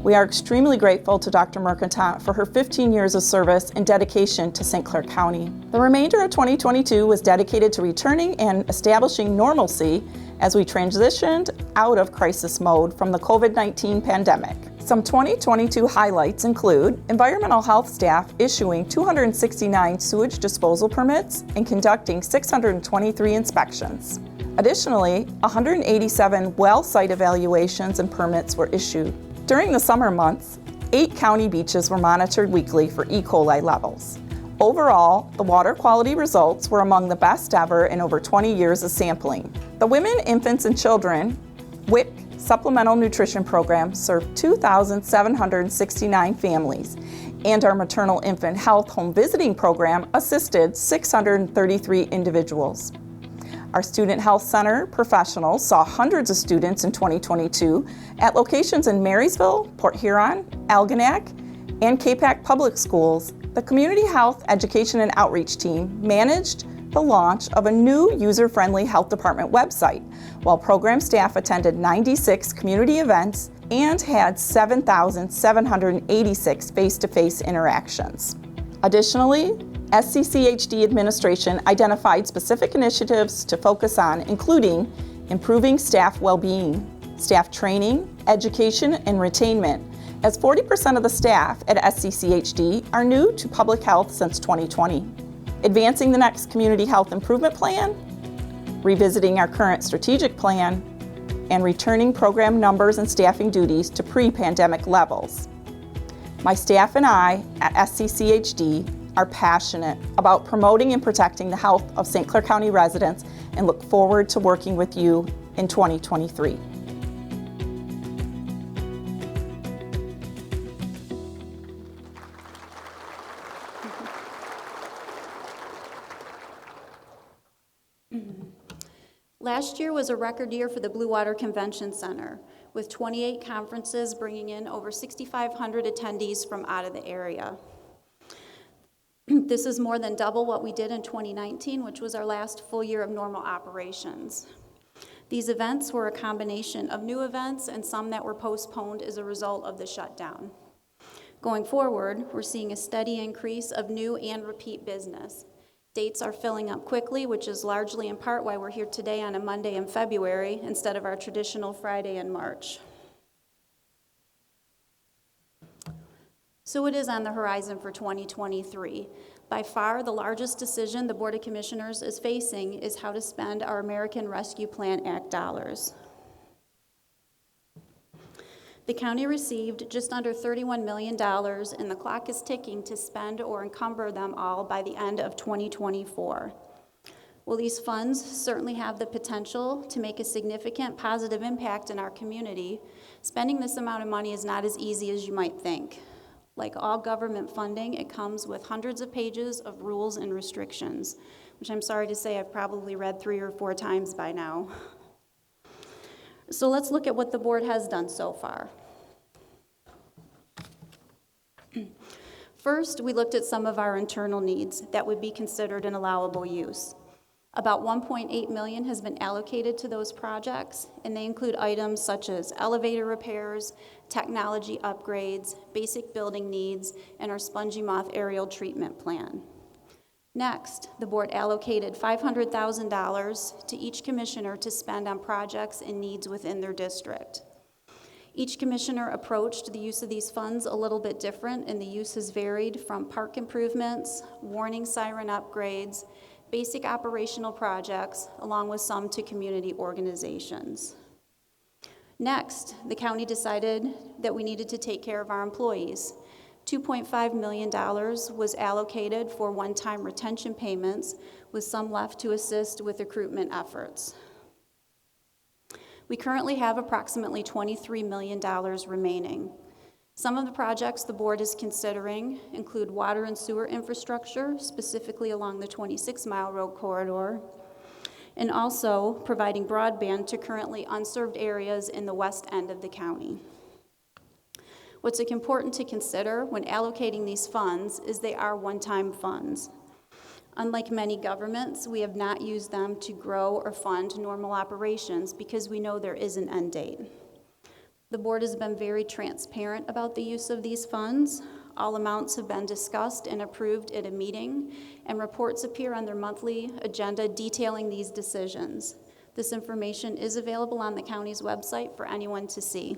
We are extremely grateful to Dr. Mercantant for her 15 years of service and dedication to St. Clair County. The remainder of 2022 was dedicated to returning and establishing normalcy as we transitioned out of crisis mode from the COVID-19 pandemic. Some 2022 highlights include environmental health staff issuing 269 sewage disposal permits and conducting 623 inspections. Additionally, 187 well site evaluations and permits were issued. During the summer months, 8 county beaches were monitored weekly for E. coli levels. Overall, the water quality results were among the best ever in over 20 years of sampling. The Women, Infants, and Children WIC Supplemental Nutrition Program served 2,769 families, and our Maternal Infant Health Home Visiting Program assisted 633 individuals. Our Student Health Center professionals saw hundreds of students in 2022 at locations in Marysville, Port Huron, Algonac, and Capac Public Schools. The Community Health Education and Outreach team managed the launch of a new user-friendly health department website, while program staff attended 96 community events and had 7,786 face-to-face interactions. Additionally, SCCHD administration identified specific initiatives to focus on, including improving staff well-being, staff training, education, and retainment, as 40% of the staff at SCCHD are new to public health since 2020. Advancing the next community health improvement plan, revisiting our current strategic plan, and returning program numbers and staffing duties to pre-pandemic levels. My staff and I at SCCHD are passionate about promoting and protecting the health of St. Clair County residents and look forward to working with you in 2023. Last year was a record year for the Blue Water Convention Center, with 28 conferences bringing in over 6,500 attendees from out of the area. This is more than double what we did in 2019, which was our last full year of normal operations. These events were a combination of new events and some that were postponed as a result of the shutdown. Going forward, we're seeing a steady increase of new and repeat business. Dates are filling up quickly, which is largely in part why we're here today on a Monday in February instead of our traditional Friday in March. So it is on the horizon for 2023. By far, the largest decision the Board of Commissioners is facing is how to spend our American Rescue Plan Act dollars. The county received just under $31 million, and the clock is ticking to spend or encumber them all by the end of 2024. While these funds certainly have the potential to make a significant positive impact in our community, spending this amount of money is not as easy as you might think. Like all government funding, it comes with hundreds of pages of rules and restrictions, which I'm sorry to say I've probably read 3 or 4 times by now. So let's look at what the board has done so far. First, we looked at some of our internal needs that would be considered an allowable use. About $1.8 million has been allocated to those projects, and they include items such as elevator repairs, technology upgrades, basic building needs, and our spongy moth aerial treatment plan. Next, the board allocated $500,000 to each commissioner to spend on projects and needs within their district. Each commissioner approached the use of these funds a little bit different, and the use has varied from park improvements, warning siren upgrades, basic operational projects, along with some to community organizations. Next, the county decided that we needed to take care of our employees. $2.5 million was allocated for one-time retention payments, with some left to assist with recruitment efforts. We currently have approximately $23 million remaining. Some of the projects the board is considering include water and sewer infrastructure, specifically along the 26-mile road corridor, and also providing broadband to currently unserved areas in the west end of the county. What's important to consider when allocating these funds is they are one-time funds. Unlike many governments, we have not used them to grow or fund normal operations because we know there is an end date. The board has been very transparent about the use of these funds. All amounts have been discussed and approved at a meeting, and reports appear on their monthly agenda detailing these decisions. This information is available on the county's website for anyone to see.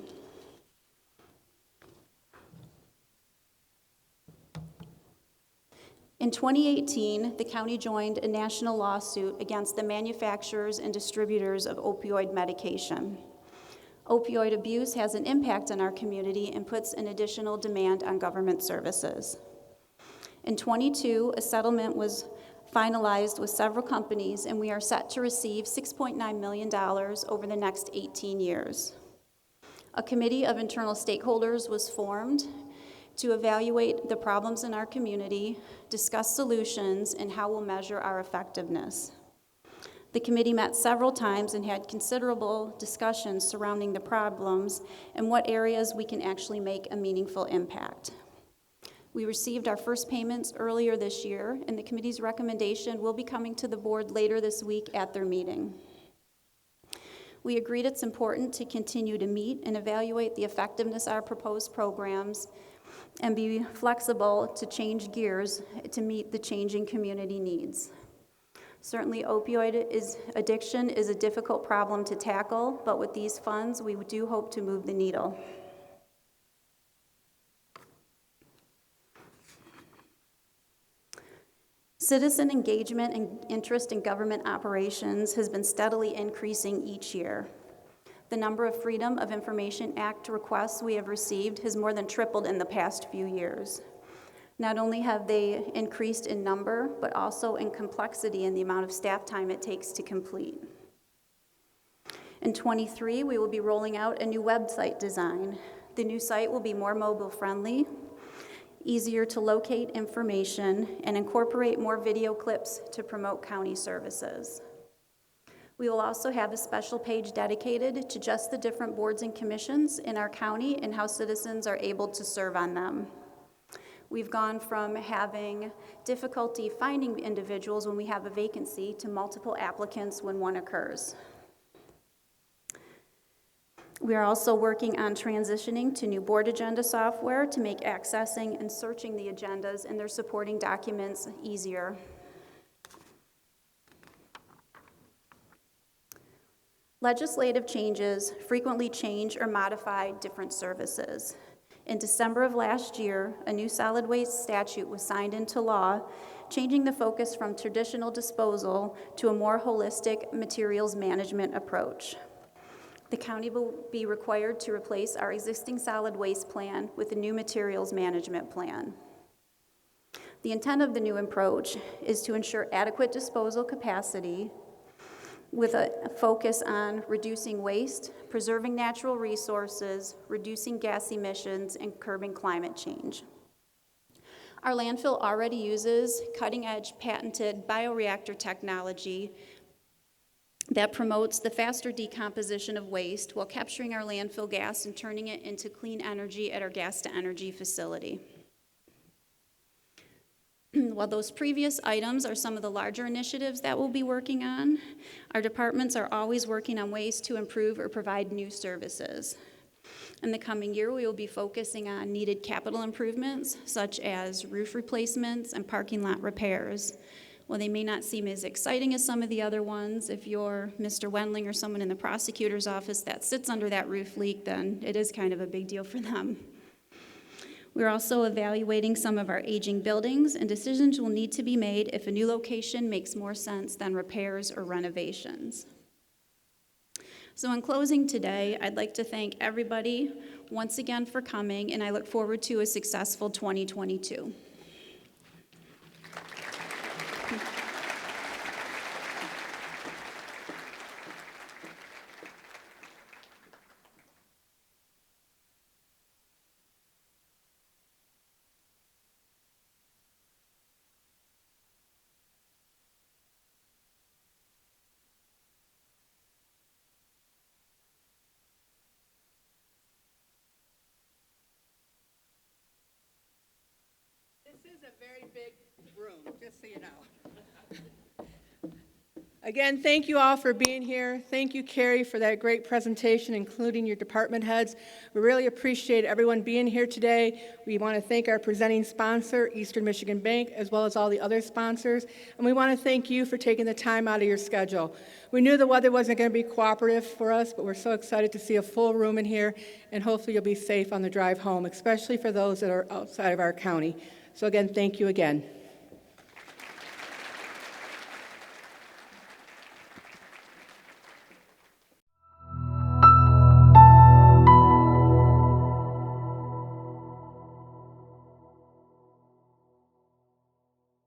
In 2018, the county joined a national lawsuit against the manufacturers and distributors of opioid medication. Opioid abuse has an impact on our community and puts an additional demand on government services. In 2022, a settlement was finalized with several companies, and we are set to receive $6.9 million over the next 18 years. A committee of internal stakeholders was formed to evaluate the problems in our community, discuss solutions, and how we'll measure our effectiveness. The committee met several times and had considerable discussions surrounding the problems and what areas we can actually make a meaningful impact. We received our first payments earlier this year, and the committee's recommendation will be coming to the board later this week at their meeting. We agreed it's important to continue to meet and evaluate the effectiveness of our proposed programs and be flexible to change gears to meet the changing community needs. Certainly, opioid addiction is a difficult problem to tackle, but with these funds, we do hope to move the needle. Citizen engagement and interest in government operations has been steadily increasing each year. The number of Freedom of Information Act requests we have received has more than tripled in the past few years. Not only have they increased in number, but also in complexity and the amount of staff time it takes to complete. In 23, we will be rolling out a new website design. The new site will be more mobile-friendly, easier to locate information, and incorporate more video clips to promote county services. We will also have a special page dedicated to just the different boards and commissions in our county and how citizens are able to serve on them. We've gone from having difficulty finding individuals when we have a vacancy to multiple applicants when one occurs. We are also working on transitioning to new board agenda software to make accessing and searching the agendas and their supporting documents easier. Legislative changes frequently change or modify different services. In December of last year, a new solid waste statute was signed into law, changing the focus from traditional disposal to a more holistic materials management approach. The county will be required to replace our existing solid waste plan with a new materials management plan. The intent of the new approach is to ensure adequate disposal capacity with a focus on reducing waste, preserving natural resources, reducing gas emissions, and curbing climate change. Our landfill already uses cutting-edge patented bioreactor technology that promotes the faster decomposition of waste while capturing our landfill gas and turning it into clean energy at our gas-to-energy facility. While those previous items are some of the larger initiatives that we'll be working on, our departments are always working on ways to improve or provide new services. In the coming year, we will be focusing on needed capital improvements, such as roof replacements and parking lot repairs. While they may not seem as exciting as some of the other ones, if you're Mr. Wendling or someone in the prosecutor's office that sits under that roof leak, then it is kind of a big deal for them. We're also evaluating some of our aging buildings, and decisions will need to be made if a new location makes more sense than repairs or renovations. So in closing today, I'd like to thank everybody once again for coming, and I look forward to a successful 2022. This is a very big room, just so you know. Again, thank you all for being here. Thank you, Carrie, for that great presentation, including your department heads. We really appreciate everyone being here today. We want to thank our presenting sponsor, Eastern Michigan Bank, as well as all the other sponsors. And we want to thank you for taking the time out of your schedule. We knew the weather wasn't going to be cooperative for us, but we're so excited to see a full room in here, and hopefully you'll be safe on the drive home, especially for those that are outside of our county. So again, thank you again.